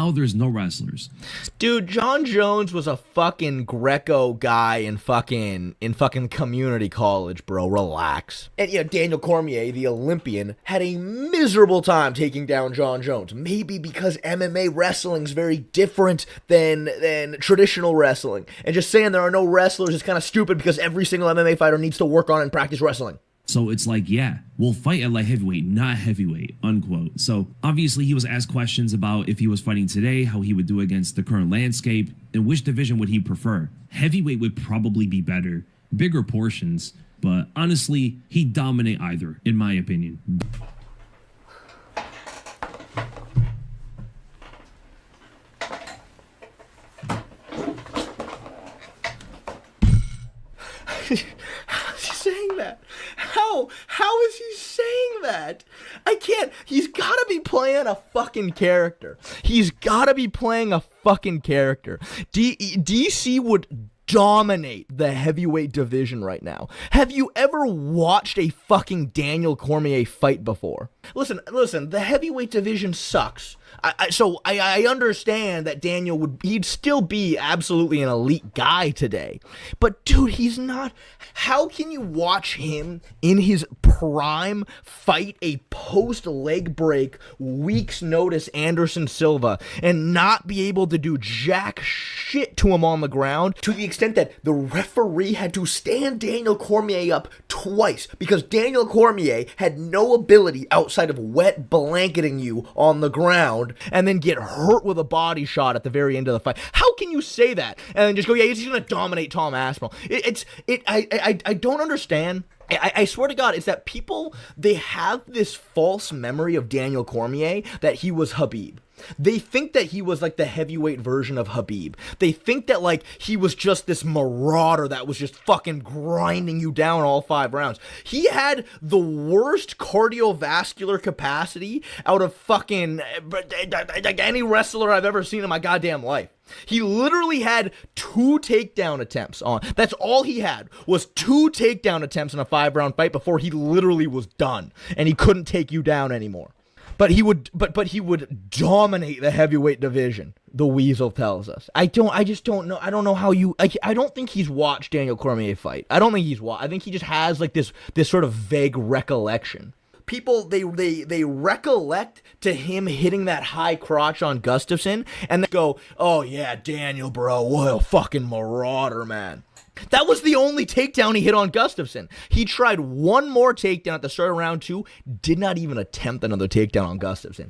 now there's no wrestlers. Dude, John Jones was a fucking Greco guy in fucking community college, bro. Relax. And Daniel Cormier, the Olympian, had a miserable time taking down John Jones. Maybe because MMA wrestling's very different than traditional wrestling. And just saying there are no wrestlers is kind of stupid because every single MMA fighter needs to work on and practice wrestling. So it's like, yeah, we'll fight at light heavyweight, not heavyweight, unquote. So obviously he was asked questions about if he was fighting today, how he would do against the current landscape, and which division would he prefer. Heavyweight would probably be better, bigger portions, but honestly, he'd dominate either, in my opinion. How is he saying that? I can't. He's got to be playing a fucking character. He's got to be playing a fucking character. DC would dominate the heavyweight division right now. Have you ever watched a fucking Daniel Cormier fight before? Listen, the heavyweight division sucks. So I understand that he'd still be absolutely an elite guy today. But dude, he's not. How can you watch him in his prime fight a post-leg break, week's notice Anderson Silva and not be able to do jack shit to him on the ground, to the extent that the referee had to stand Daniel Cormier up twice because Daniel Cormier had no ability outside of wet blanketing you on the ground and then get hurt with a body shot at the very end of the fight? How can you say that and then just go, yeah, he's gonna dominate Tom Aspinall? I don't understand. I swear to God, it's that people, they have this false memory of Daniel Cormier that he was Khabib. They think that he was like the heavyweight version of Khabib. They think that like he was just this marauder that was just fucking grinding you down all 5 rounds. He had the worst cardiovascular capacity out of fucking any wrestler I've ever seen in my goddamn life. He literally had 2 takedown attempts on. That's all he had, was 2 takedown attempts in a 5-round fight before he literally was done and he couldn't take you down anymore. But he would dominate the heavyweight division, the Weasel tells us. I just don't know. I don't know how you. I don't think he's watched Daniel Cormier fight. I don't think he's watched. I think he just has like this sort of vague recollection. People, they recollect to him hitting that high crotch on Gustafsson and they go, oh yeah, Daniel, bro, what a fucking marauder, man. That was the only takedown he hit on Gustafsson. He tried one more takedown at the start of round 2, did not even attempt another takedown on Gustafsson.